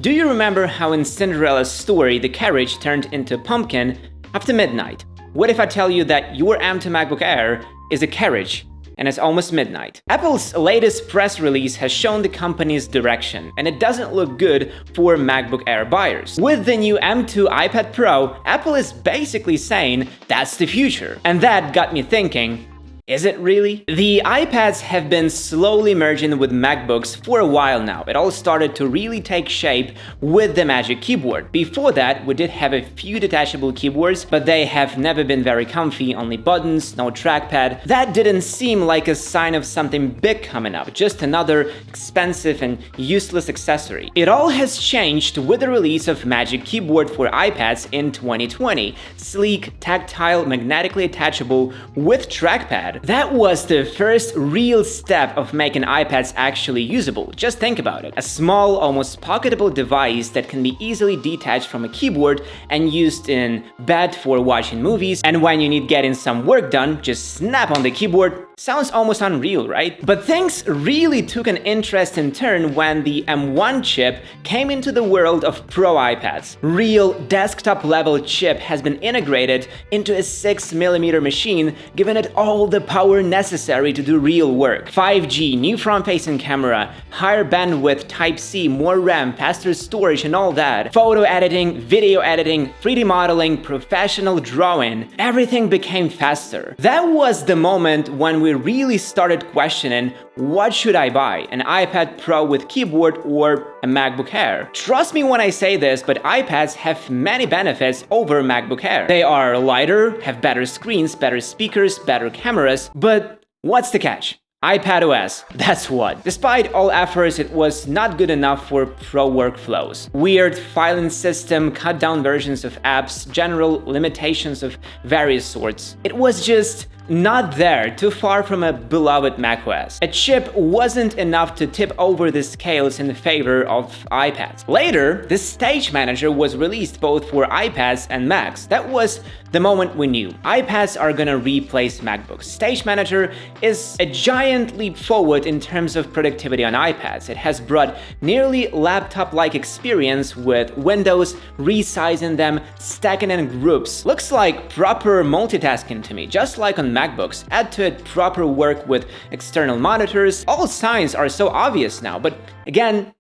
Do you remember how in Cinderella's story the carriage turned into a pumpkin after midnight? What if I tell you that your M2 MacBook Air is a carriage and it's almost midnight? Apple's latest press release has shown the company's direction, and it doesn't look good for MacBook Air buyers. With the new M2 iPad Pro, Apple is basically saying that's the future. And that got me thinking, is it really? The iPads have been slowly merging with MacBooks for a while now. It all started to really take shape with the Magic Keyboard. Before that, we did have a few detachable keyboards, but they have never been very comfy, only buttons, no trackpad. That didn't seem like a sign of something big coming up, just another expensive and useless accessory. It all has changed with the release of Magic Keyboard for iPads in 2020. Sleek, tactile, magnetically attachable with trackpad. That was the first real step of making iPads actually usable. Just think about it. A small, almost pocketable device that can be easily detached from a keyboard and used in bed for watching movies, and when you need getting some work done, just snap on the keyboard. Sounds almost unreal, right? But things really took an interesting turn when the M1 chip came into the world of Pro iPads. Real desktop-level chip has been integrated into a 6mm machine, giving it all the power necessary to do real work. 5G, new front-facing camera, higher bandwidth, Type-C, more RAM, faster storage, and all that. Photo editing, video editing, 3D modeling, professional drawing, everything became faster. That was the moment when we really started questioning, what should I buy? An iPad Pro with keyboard or a MacBook Air? Trust me when I say this, but iPads have many benefits over MacBook Air. They are lighter, have better screens, better speakers, better cameras, but what's the catch? iPadOS, that's what. Despite all efforts, it was not good enough for pro workflows. Weird filing system, cut down versions of apps, general limitations of various sorts. It was just not there, too far from a beloved macOS. A chip wasn't enough to tip over the scales in favor of iPads. Later, the Stage Manager was released both for iPads and Macs. That was the moment we knew. iPads are gonna replace MacBooks. Stage Manager is a giant leap forward in terms of productivity on iPads. It has brought nearly laptop-like experience with windows, resizing them, stacking in groups. Looks like proper multitasking to me, just like on MacBooks. Add to it proper work with external monitors. All signs are so obvious now, but again,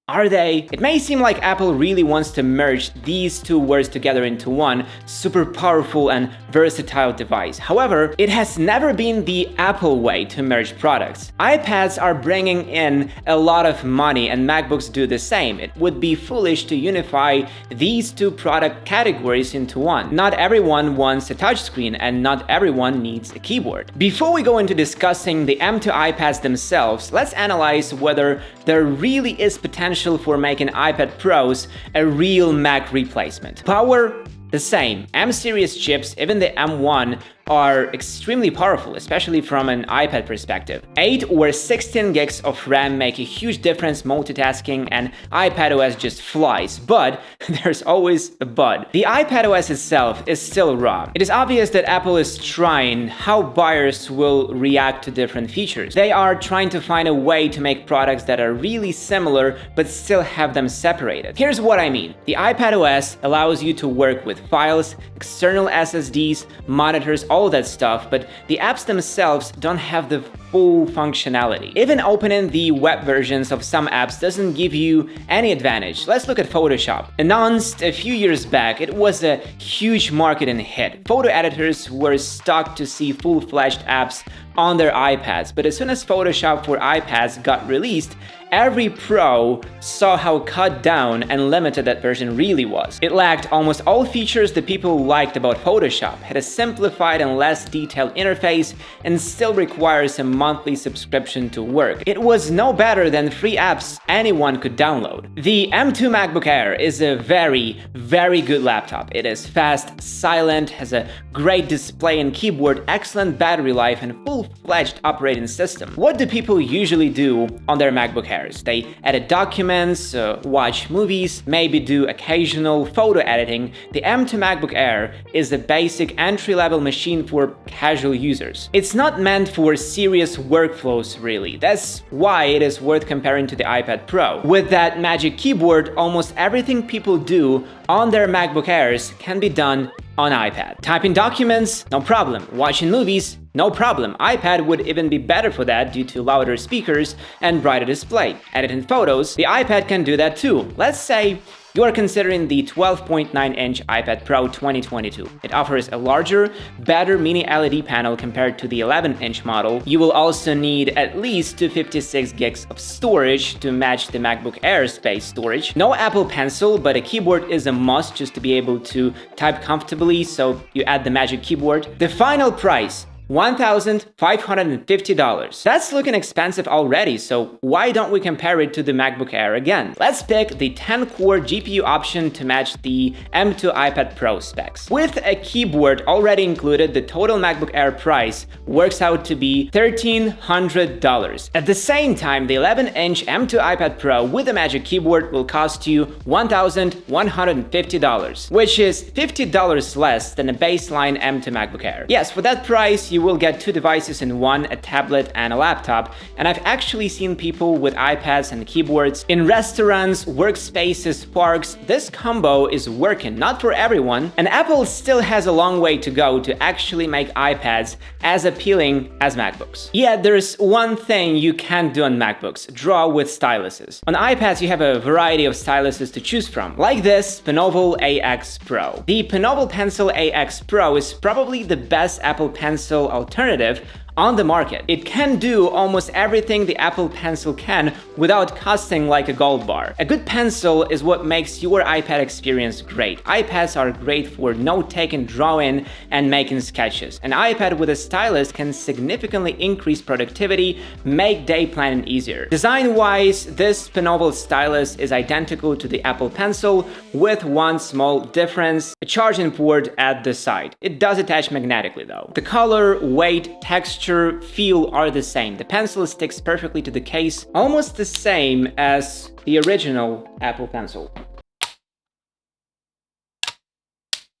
are they? It may seem like Apple really wants to merge these two words together into one super powerful and versatile device. However, it has never been the Apple way to merge products. iPads are bringing in a lot of money and MacBooks do the same. It would be foolish to unify these two product categories into one. Not everyone wants a touchscreen and not everyone needs a keyboard. Before we go into discussing the M2 iPads themselves, let's analyze whether there really is potential for making iPad Pros a real Mac replacement. Power, the same. M-series chips, even the M1, are extremely powerful, especially from an iPad perspective. 8 or 16 gigs of RAM make a huge difference multitasking, and iPadOS just flies. But there's always a but. The iPadOS itself is still raw. It is obvious that Apple is trying how buyers will react to different features. They are trying to find a way to make products that are really similar but still have them separated. Here's what I mean. The iPadOS allows you to work with files, external SSDs, monitors, all that stuff, but the apps themselves don't have the full functionality. Even opening the web versions of some apps doesn't give you any advantage. Let's look at Photoshop. Announced a few years back, it was a huge marketing hit. Photo editors were stuck to see full-fledged apps on their iPads, but as soon as Photoshop for iPads got released, every pro saw how cut down and limited that version really was. It lacked almost all features that people liked about Photoshop, had a simplified and less detailed interface, and still requires a monthly subscription to work. It was no better than free apps anyone could download. The M2 MacBook Air is a very, very good laptop. It is fast, silent, has a great display and keyboard, excellent battery life, and full-fledged operating system. What do people usually do on their MacBook Airs? They edit documents, watch movies, maybe do occasional photo editing. The M2 MacBook Air is a basic entry-level machine for casual users. It's not meant for serious easiest workflows, really. That's why it is worth comparing to the iPad Pro. With that Magic Keyboard, almost everything people do on their MacBook Airs can be done on iPad. Typing documents, no problem. Watching movies, no problem. iPad would even be better for that due to louder speakers and brighter display. Editing photos, the iPad can do that too. Let's say you are considering the 12.9-inch iPad Pro 2022. It offers a larger, better mini LED panel compared to the 11-inch model. You will also need at least 256 gigs of storage to match the MacBook Air space storage. No Apple Pencil, but a keyboard is a must just to be able to type comfortably, so you add the Magic Keyboard. The final price, $1,550. That's looking expensive already, so why don't we compare it to the MacBook Air again? Let's pick the 10-core GPU option to match the M2 iPad Pro specs. With a keyboard already included, the total MacBook Air price works out to be $1,300. At the same time, the 11-inch M2 iPad Pro with a Magic Keyboard will cost you $1,150, which is $50 less than a baseline M2 MacBook Air. Yes, for that price, you will get two devices in one, a tablet and a laptop, and I've actually seen people with iPads and keyboards in restaurants, workspaces, parks. This combo is working, not for everyone, and Apple still has a long way to go to actually make iPads as appealing as MacBooks. Yet there's one thing you can't do on MacBooks: draw with styluses. On iPads you have a variety of styluses to choose from, like this Penoval AX Pro. The Penoval Pencil AX Pro is probably the best Apple Pencil alternative on the market. It can do almost everything the Apple Pencil can without costing like a gold bar. A good pencil is what makes your iPad experience great. iPads are great for note-taking, drawing, and making sketches. An iPad with a stylus can significantly increase productivity, make day planning easier. Design-wise, this Penoval stylus is identical to the Apple Pencil with one small difference: a charging port at the side. It does attach magnetically though. The color, weight, texture, feel are the same. The pencil sticks perfectly to the case, almost the same as the original Apple Pencil.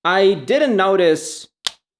I didn't notice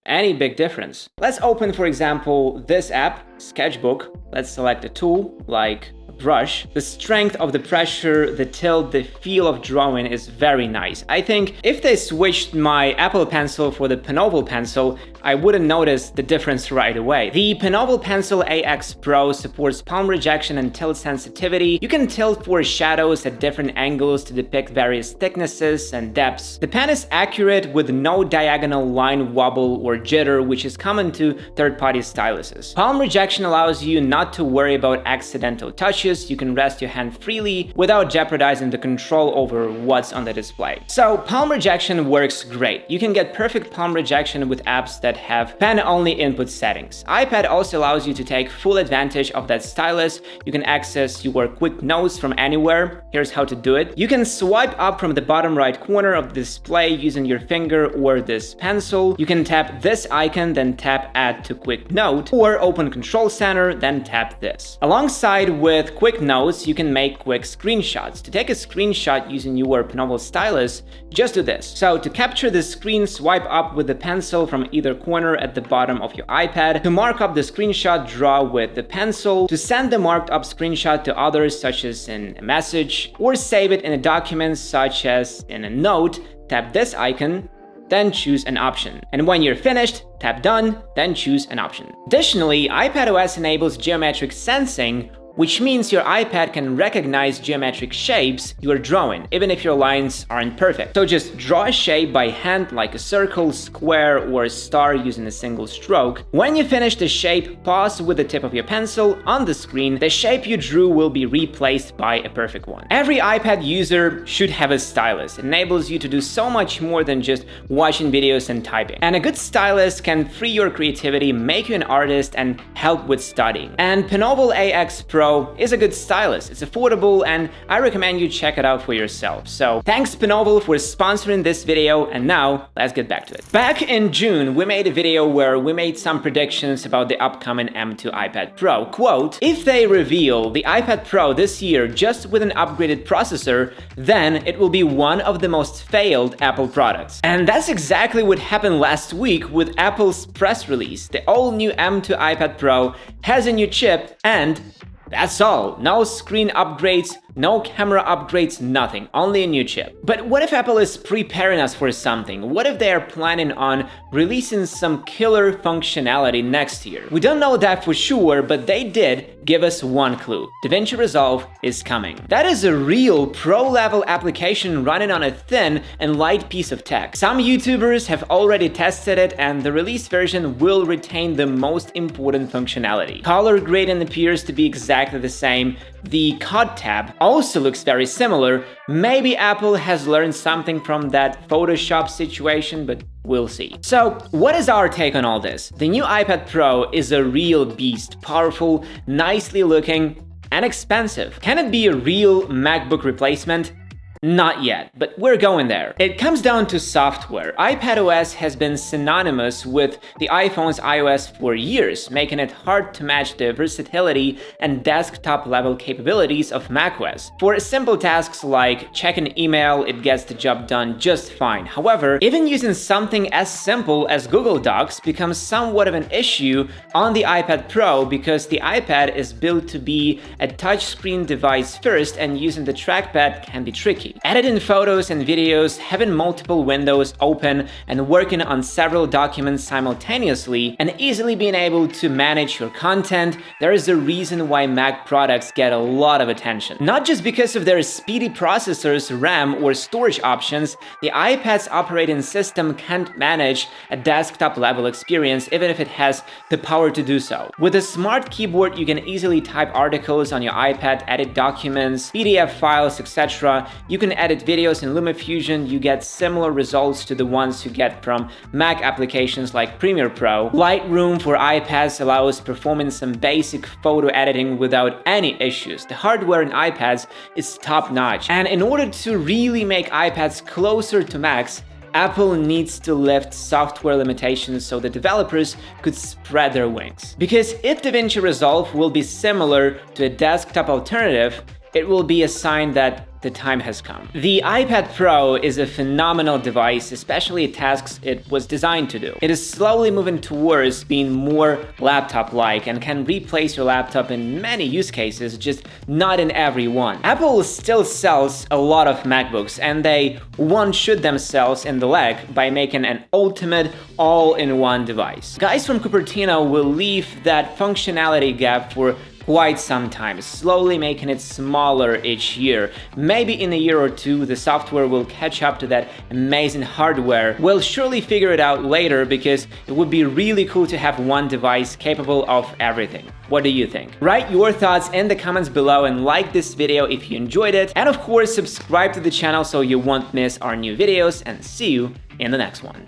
any big difference. Let's open, for example, this app, Sketchbook. Let's select a tool like brush. The strength of the pressure, the tilt, the feel of drawing is very nice. I think if they switched my Apple Pencil for the Penoval Pencil, I wouldn't notice the difference right away. The Penoval Pencil AX Pro supports palm rejection and tilt sensitivity. You can tilt for shadows at different angles to depict various thicknesses and depths. The pen is accurate with no diagonal line wobble or jitter, which is common to third-party styluses. Palm rejection allows you not to worry about accidental touches. You can rest your hand freely without jeopardizing the control over what's on the display. So palm rejection works great. You can get perfect palm rejection with apps that have pen-only input settings. iPad also allows you to take full advantage of that stylus. You can access your quick notes from anywhere. Here's how to do it. You can swipe up from the bottom right corner of the display using your finger or this pencil. You can tap this icon, then tap Add to Quick Note, or open Control Center, then tap this. Alongside with Quick Notes, you can make quick screenshots. To take a screenshot using your Penoval stylus, just do this. So to capture the screen, swipe up with the pencil from either corner at the bottom of your iPad. To mark up the screenshot, draw with the pencil. To send the marked up screenshot to others, such as in a message, or save it in a document, such as in a note, tap this icon, then choose an option. And when you're finished, tap Done, then choose an option. Additionally, iPadOS enables geometric sensing, which means your iPad can recognize geometric shapes you're drawing, even if your lines aren't perfect. So just draw a shape by hand, like a circle, square, or a star using a single stroke. When you finish the shape, pause with the tip of your pencil on the screen. The shape you drew will be replaced by a perfect one. Every iPad user should have a stylus. It enables you to do so much more than just watching videos and typing. And a good stylus can free your creativity, make you an artist, and help with studying. And Penoval AX Pro Pro is a good stylus. It's affordable, and I recommend you check it out for yourself. So thanks Pinovel for sponsoring this video, and now let's get back to it. Back in June, we made a video where we made some predictions about the upcoming M2 iPad Pro. Quote, if they reveal the iPad Pro this year just with an upgraded processor, then it will be one of the most failed Apple products. And that's exactly what happened last week with Apple's press release. The all-new M2 iPad Pro has a new chip, and that's all. No screen upgrades, no camera upgrades, nothing. Only a new chip. But what if Apple is preparing us for something? What if they are planning on releasing some killer functionality next year? We don't know that for sure, but they did give us one clue. DaVinci Resolve is coming. That is a real pro-level application running on a thin and light piece of tech. Some YouTubers have already tested it, and the release version will retain the most important functionality. Color grading appears to be exactly the same. The COD tab also looks very similar. Maybe Apple has learned something from that Photoshop situation, but we'll see. So, what is our take on all this? The new iPad Pro is a real beast, powerful, nicely looking, and expensive. Can it be a real MacBook replacement? Not yet, but we're going there. It comes down to software. iPadOS has been synonymous with the iPhone's iOS for years, making it hard to match the versatility and desktop-level capabilities of macOS. For simple tasks like checking email, it gets the job done just fine. However, even using something as simple as Google Docs becomes somewhat of an issue on the iPad Pro because the iPad is built to be a touchscreen device first, and using the trackpad can be tricky. Editing photos and videos, having multiple windows open, and working on several documents simultaneously, and easily being able to manage your content, there is a reason why Mac products get a lot of attention. Not just because of their speedy processors, RAM, or storage options, the iPad's operating system can't manage a desktop-level experience even if it has the power to do so. With a smart keyboard, you can easily type articles on your iPad, edit documents, PDF files, etc. You can edit videos in LumaFusion. You get similar results to the ones you get from Mac applications like Premiere Pro. Lightroom for iPads allows performing some basic photo editing without any issues. The hardware in iPads is top-notch, and in order to really make iPads closer to Macs, Apple needs to lift software limitations so the developers could spread their wings. Because if DaVinci Resolve will be similar to a desktop alternative, it will be a sign that the time has come. The iPad Pro is a phenomenal device, especially tasks it was designed to do. It is slowly moving towards being more laptop-like and can replace your laptop in many use cases, just not in every one. Apple still sells a lot of MacBooks, and they won't shoot themselves in the leg by making an ultimate all-in-one device. Guys from Cupertino will leave that functionality gap for quite some time, slowly making it smaller each year. Maybe in a year or two, the software will catch up to that amazing hardware. We'll surely figure it out later, because it would be really cool to have one device capable of everything. What do you think? Write your thoughts in the comments below and like this video if you enjoyed it. And of course, subscribe to the channel so you won't miss our new videos, and see you in the next one.